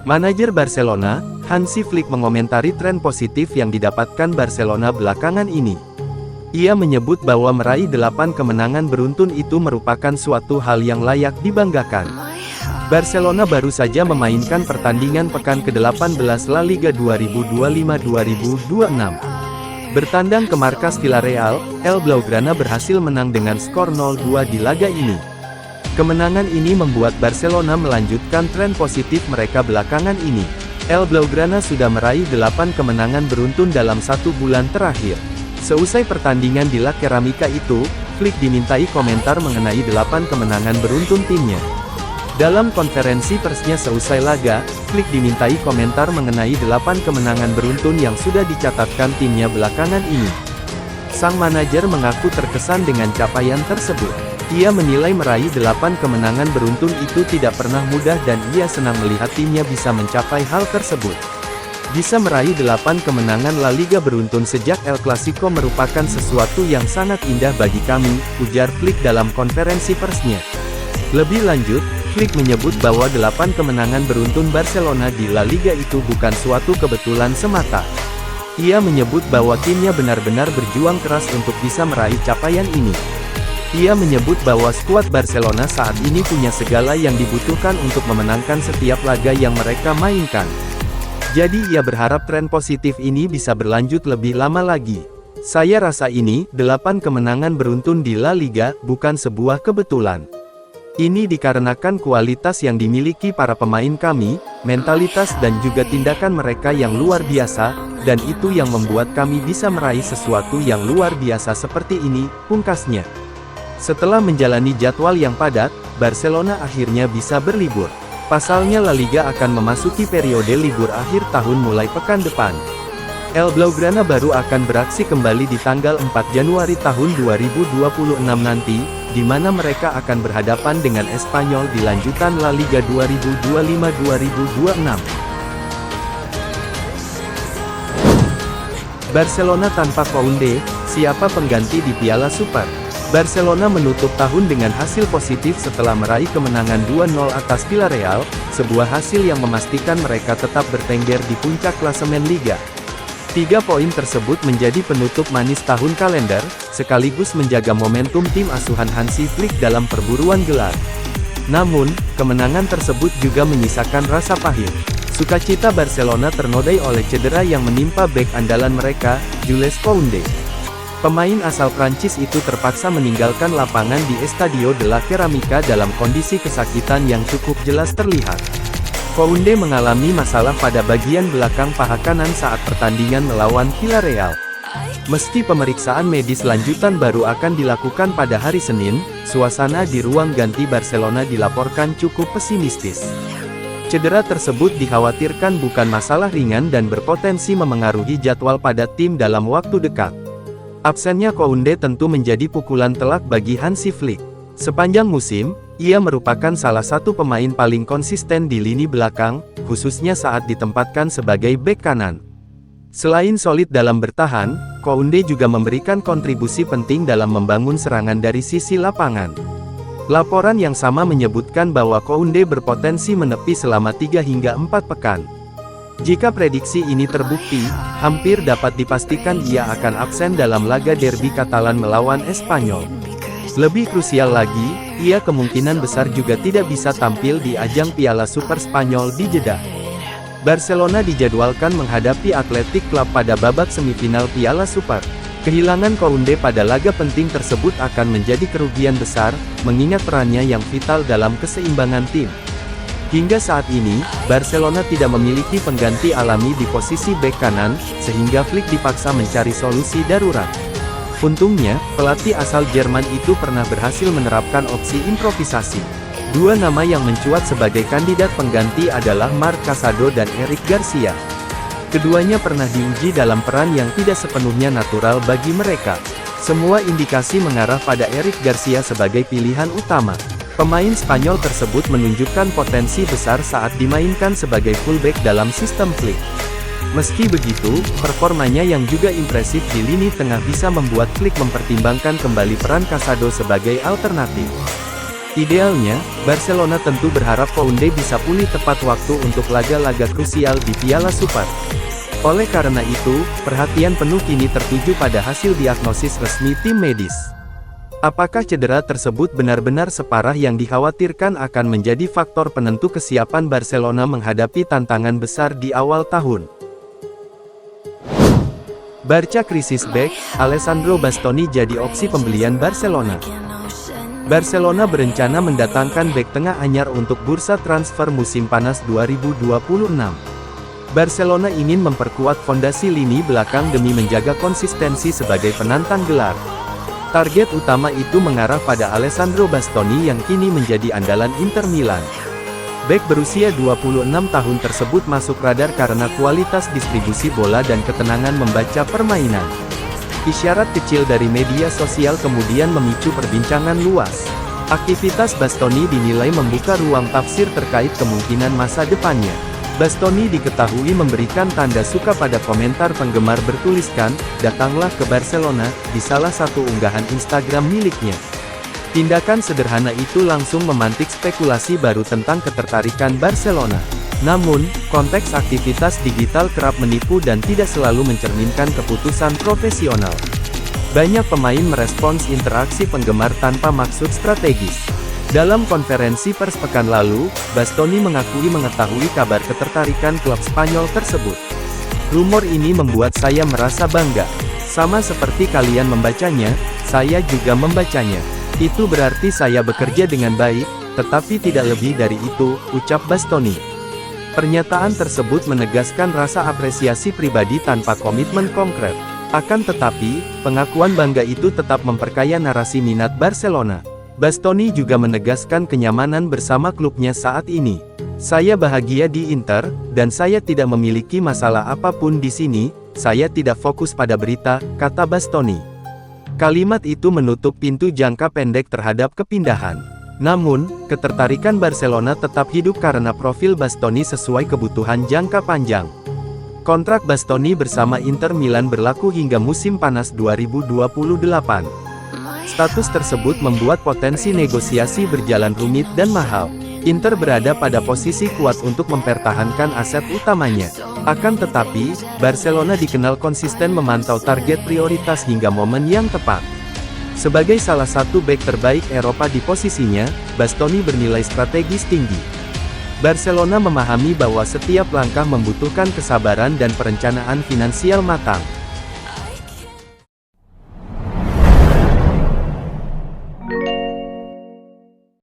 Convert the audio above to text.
Manajer Barcelona, Hansi Flick mengomentari tren positif yang didapatkan Barcelona belakangan ini. Ia menyebut bahwa meraih 8 kemenangan beruntun itu merupakan suatu hal yang layak dibanggakan. Barcelona baru saja memainkan pertandingan pekan ke-18 La Liga 2025-2026. Bertandang ke markas Villarreal, El Blaugrana berhasil menang dengan skor 0-2 di laga ini. Kemenangan ini membuat Barcelona melanjutkan tren positif mereka belakangan ini. El Blaugrana sudah meraih 8 kemenangan beruntun dalam 1 bulan terakhir. Seusai pertandingan di La Cerámica itu, Flick dimintai komentar mengenai 8 kemenangan beruntun timnya. Dalam konferensi persnya seusai laga, Flick dimintai komentar mengenai 8 kemenangan beruntun yang sudah dicatatkan timnya belakangan ini. Sang manajer mengaku terkesan dengan capaian tersebut. Ia menilai meraih 8 kemenangan beruntun itu tidak pernah mudah dan ia senang melihat timnya bisa mencapai hal tersebut. Bisa meraih 8 kemenangan La Liga beruntun sejak El Clasico merupakan sesuatu yang sangat indah bagi kami, ujar Flick dalam konferensi persnya. Lebih lanjut, Flick menyebut bahwa 8 kemenangan beruntun Barcelona di La Liga itu bukan suatu kebetulan semata. Ia menyebut bahwa timnya benar-benar berjuang keras untuk bisa meraih capaian ini. Ia menyebut bahwa skuad Barcelona saat ini punya segala yang dibutuhkan untuk memenangkan setiap laga yang mereka mainkan. Jadi ia berharap tren positif ini bisa berlanjut lebih lama lagi. Saya rasa ini, 8 kemenangan beruntun di La Liga, bukan sebuah kebetulan. Ini dikarenakan kualitas yang dimiliki para pemain kami, mentalitas dan juga tindakan mereka yang luar biasa, dan itu yang membuat kami bisa meraih sesuatu yang luar biasa seperti ini, pungkasnya. Setelah menjalani jadwal yang padat, Barcelona akhirnya bisa berlibur. Pasalnya La Liga akan memasuki periode libur akhir tahun mulai pekan depan. El Blaugrana baru akan beraksi kembali di tanggal 4 Januari tahun 2026 nanti, di mana mereka akan berhadapan dengan Espanyol di lanjutan La Liga 2025-2026. Barcelona tanpa Koundé, siapa pengganti di Piala Super? Barcelona menutup tahun dengan hasil positif setelah meraih kemenangan 2-0 atas Villarreal, sebuah hasil yang memastikan mereka tetap bertengger di puncak klasemen Liga. 3 poin tersebut menjadi penutup manis tahun kalender, sekaligus menjaga momentum tim asuhan Hansi Flick dalam perburuan gelar. Namun, kemenangan tersebut juga menyisakan rasa pahit. Sukacita Barcelona ternodai oleh cedera yang menimpa bek andalan mereka, Jules Koundé. Pemain asal Prancis itu terpaksa meninggalkan lapangan di Estadio de la Cerámica dalam kondisi kesakitan yang cukup jelas terlihat. Koundé mengalami masalah pada bagian belakang paha kanan saat pertandingan melawan Villarreal. Meski pemeriksaan medis lanjutan baru akan dilakukan pada hari Senin, suasana di ruang ganti Barcelona dilaporkan cukup pesimistis. Cedera tersebut dikhawatirkan bukan masalah ringan dan berpotensi memengaruhi jadwal pada tim dalam waktu dekat. Absennya Koundé tentu menjadi pukulan telak bagi Hansi Flick. Sepanjang musim, ia merupakan salah satu pemain paling konsisten di lini belakang, khususnya saat ditempatkan sebagai bek kanan. Selain solid dalam bertahan, Koundé juga memberikan kontribusi penting dalam membangun serangan dari sisi lapangan. Laporan yang sama menyebutkan bahwa Koundé berpotensi menepi selama 3 hingga 4 pekan. Jika prediksi ini terbukti, hampir dapat dipastikan ia akan absen dalam laga derby Katalan melawan Espanyol. Lebih krusial lagi, ia kemungkinan besar juga tidak bisa tampil di ajang Piala Super Spanyol di Jeddah. Barcelona dijadwalkan menghadapi Athletic Club pada babak semifinal Piala Super. Kehilangan Koundé pada laga penting tersebut akan menjadi kerugian besar, mengingat perannya yang vital dalam keseimbangan tim. Hingga saat ini, Barcelona tidak memiliki pengganti alami di posisi bek kanan, sehingga Flick dipaksa mencari solusi darurat. Untungnya, pelatih asal Jerman itu pernah berhasil menerapkan opsi improvisasi. 2 nama yang mencuat sebagai kandidat pengganti adalah Marc Casado dan Eric Garcia. Keduanya pernah diuji dalam peran yang tidak sepenuhnya natural bagi mereka. Semua indikasi mengarah pada Eric Garcia sebagai pilihan utama. Pemain Spanyol tersebut menunjukkan potensi besar saat dimainkan sebagai fullback dalam sistem Flick. Meski begitu, performanya yang juga impresif di lini tengah bisa membuat Flick mempertimbangkan kembali peran Casado sebagai alternatif. Idealnya, Barcelona tentu berharap Koundé bisa pulih tepat waktu untuk laga-laga krusial di Piala Super. Oleh karena itu, perhatian penuh kini tertuju pada hasil diagnosis resmi tim medis. Apakah cedera tersebut benar-benar separah yang dikhawatirkan akan menjadi faktor penentu kesiapan Barcelona menghadapi tantangan besar di awal tahun? Barca krisis bek, Alessandro Bastoni jadi opsi pembelian Barcelona. Barcelona berencana mendatangkan bek tengah anyar untuk bursa transfer musim panas 2026. Barcelona ingin memperkuat fondasi lini belakang demi menjaga konsistensi sebagai penantang gelar. Target utama itu mengarah pada Alessandro Bastoni yang kini menjadi andalan Inter Milan. Bek berusia 26 tahun tersebut masuk radar karena kualitas distribusi bola dan ketenangan membaca permainan. Isyarat kecil dari media sosial kemudian memicu perbincangan luas. Aktivitas Bastoni dinilai membuka ruang tafsir terkait kemungkinan masa depannya. Bastoni diketahui memberikan tanda suka pada komentar penggemar bertuliskan, "Datanglah ke Barcelona," di salah satu unggahan Instagram miliknya. Tindakan sederhana itu langsung memantik spekulasi baru tentang ketertarikan Barcelona. Namun, konteks aktivitas digital kerap menipu dan tidak selalu mencerminkan keputusan profesional. Banyak pemain merespons interaksi penggemar tanpa maksud strategis. Dalam konferensi pers pekan lalu, Bastoni mengakui mengetahui kabar ketertarikan klub Spanyol tersebut. "Rumor ini membuat saya merasa bangga. Sama seperti kalian membacanya, saya juga membacanya. Itu berarti saya bekerja dengan baik, tetapi tidak lebih dari itu," ucap Bastoni. Pernyataan tersebut menegaskan rasa apresiasi pribadi tanpa komitmen konkret. Akan tetapi, pengakuan bangga itu tetap memperkaya narasi minat Barcelona. Bastoni juga menegaskan kenyamanan bersama klubnya saat ini. "Saya bahagia di Inter, dan saya tidak memiliki masalah apapun di sini, saya tidak fokus pada berita," kata Bastoni. Kalimat itu menutup pintu jangka pendek terhadap kepindahan. Namun, ketertarikan Barcelona tetap hidup karena profil Bastoni sesuai kebutuhan jangka panjang. Kontrak Bastoni bersama Inter Milan berlaku hingga musim panas 2028. Status tersebut membuat potensi negosiasi berjalan rumit dan mahal. Inter berada pada posisi kuat untuk mempertahankan aset utamanya. Akan tetapi, Barcelona dikenal konsisten memantau target prioritas hingga momen yang tepat. Sebagai salah satu bek terbaik Eropa di posisinya, Bastoni bernilai strategis tinggi. Barcelona memahami bahwa setiap langkah membutuhkan kesabaran dan perencanaan finansial matang.